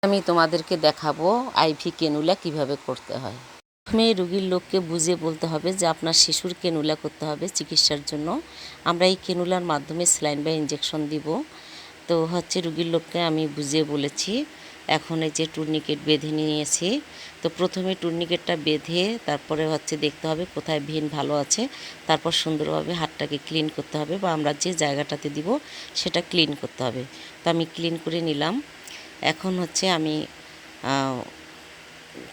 আমি তোমাদেরকে দেখাবো আইভি ক্যানুলা কিভাবে করতে হয়। প্রথমে রোগীর লোককে বুঝিয়ে বলতে হবে যে আপনার শিশুর ক্যানুলা করতে হবে চিকিৎসার জন্য। আমরা এই ক্যানুলার মাধ্যমে স্যালাইন বা ইঞ্জেকশন দিব। তো রোগীর লোককে আমি বুঝিয়ে বলেছি। এখন এই যে টুর্নিকেট বেঁধে নিয়েছি। তো প্রথমে টুর্নিকেটটা বেঁধে তারপরে দেখতে হবে কোথায় ভেন ভালো আছে, তারপর সুন্দরভাবে হাতটাকে ক্লিন করতে হবে বা আমরা যে জায়গাটাতে দিব সেটা ক্লিন করতে হবে। তো আমি ক্লিন করে নিলাম। এখন আমি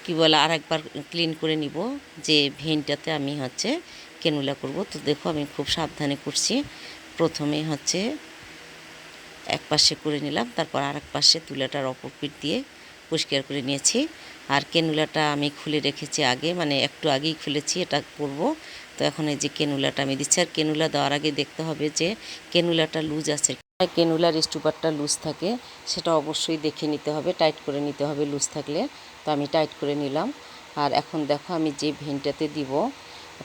কি বলে আরেকবার ক্লিন করে নিব যে ভেনটাতে আমি ক্যানুলা করব। তো দেখো আমি খুব সাবধানে করছি। প্রথমে এক পাশে করে নিলাম, তারপর আরেক পাশে তুলাটার অপর পিঠ দিয়ে পরিষ্কার করে নিয়েছি। আর ক্যানুলাটা আমি খুলে রেখেছি আগে, মানে একটু আগেই খুলেছি, এটা করব। তো এখন এই যে ক্যানুলাটা আমি দিচ্ছি। আর ক্যানুলা দেওয়ার আগে দেখতে হবে যে ক্যানুলাটা লুজ আছে, ক্যানুলার স্টুপারটা লুজ থাকে সেটা অবশ্যই দেখে নিতে হবে, টাইট করে নিতে হবে লুজ থাকলে। তো আমি টাইট করে নিলাম। আর এখন দেখো আমি যে ভেনটাতে দিব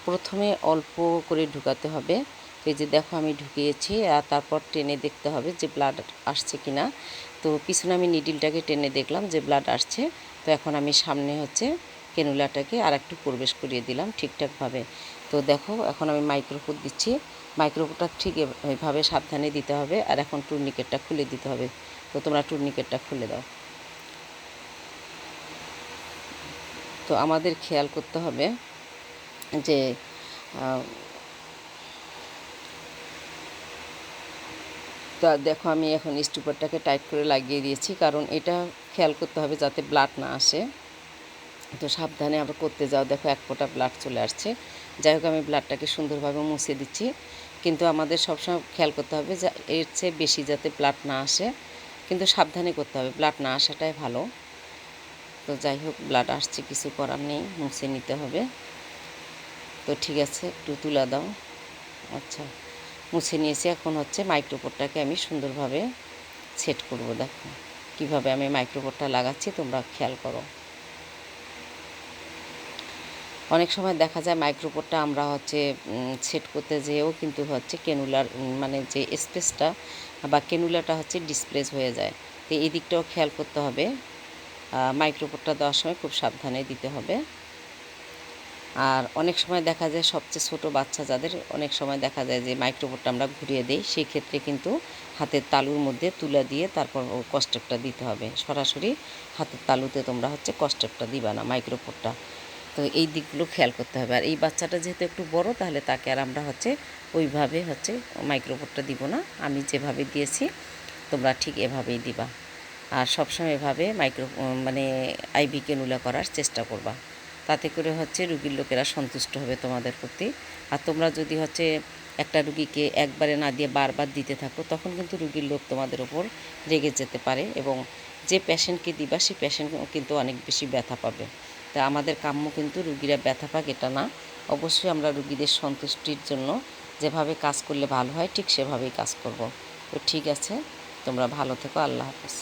প্রথমে অল্প করে ঢুকাতে হবে। তো এই যে দেখো আমি ঢুকিয়েছি, আর তারপর টেনে দেখতে হবে যে ব্লাড আসছে কিনা। তো পিছনে আমি নিডিলটাকে টেনে দেখলাম যে ব্লাড আসছে। তো এখন আমি সামনে ক্যানুলাটাকে আর একটু প্রবেশ করিয়ে দিলাম ঠিকঠাকভাবে। তো দেখো এখন আমি মাইক্রোফোন দিচ্ছি। মাইক্রোফোনটা ঠিক এইভাবে সাবধানে দিতে হবে। আর এখন টুর্নিকেটটা খুলে দিতে হবে। তো তোমরা টুর্নিকেটটা খুলে দাও। তো আমাদের খেয়াল করতে হবে যে তো দেখো আমি এখন স্টুপারটাকে টাইট করে লাগিয়ে দিয়েছি, কারণ এটা খেয়াল করতে হবে যাতে ব্লাড না আসে। তো সাবধানে আমরা করতে যাও। দেখো এক ফোঁটা ব্লাড চলে আসছে। যাই হোক আমি ব্লাডটাকে সুন্দরভাবে মুছে দিচ্ছি, কিন্তু আমাদের সবসময় খেয়াল করতে হবে যে এর চেয়ে বেশি যাতে ব্লাড না আসে, কিন্তু সাবধানে করতে হবে, ব্লাড না আসাটাই ভালো। তো যাই হোক ব্লাড আসছে, কিছু করার নেই, মুছে নিতে হবে। তো ঠিক আছে, একটু তুলা দাও। আচ্ছা, মুছে নিয়েছি। এখন মাইক্রোপোরটাকে আমি সুন্দরভাবে সেট করব। দেখো কিভাবে আমি মাইক্রোপোরটা লাগাচ্ছি, তোমরা খেয়াল করো। অনেক সময় দেখা যায় মাইক্রোপোরটা আমরা সেট করতে যেয়েও কিন্তু ক্যানুলার মানে যে স্পেসটা বা ক্যানুলাটা ডিসপ্লেস হয়ে যায়। তো এই দিকটাও খেয়াল করতে হবে। মাইক্রোপোরটা দেওয়ার সময় খুব সাবধানে দিতে হবে। আর অনেক সময় দেখা যায় সবচেয়ে ছোটো বাচ্চা যাদের, অনেক সময় দেখা যায় যে মাইক্রোপোরটা আমরা ঘুরিয়ে দিই, সেই ক্ষেত্রে কিন্তু হাতের তালুর মধ্যে তুলা দিয়ে তারপর কস্টেপটা দিতে হবে। সরাসরি হাতের তালুতে তোমরা কস্টেপটা দিবা না মাইক্রোপোরটা। তো এই দিকগুলো খেয়াল করতে হবে। আর এই বাচ্চাটা যেহেতু একটু বড়, তাহলে তাকে আর আমরা ওইভাবে মাইক্রোপোরটা দিব না। আমি যেভাবে দিয়েছি তোমরা ঠিক এভাবেই দিবা। আর সবসময় এভাবে মানে আইভি ক্যানুলা করার চেষ্টা করবা। তাতে করে রুগীর লোকেরা সন্তুষ্ট হবে তোমাদের প্রতি। আর তোমরা যদি একটা রুগীকে একবারে না দিয়ে বারবার দিতে থাকো, তখন কিন্তু রুগীর লোক তোমাদের ওপর রেগে যেতে পারে, এবং যে পেশেন্টকে দিবা সেই পেশেন্ট কিন্তু অনেক বেশি ব্যথা পাবে। তা আমাদের কাম্য কিন্তু রুগীরা ব্যথা পাক এটা না। অবশ্যই আমরা রুগীদের সন্তুষ্টির জন্য যেভাবে কাজ করলে ভালো হয় ঠিক সেভাবেই কাজ করব। তো ঠিক আছে, তোমরা ভালো থেকো। আল্লাহ হাফেজ।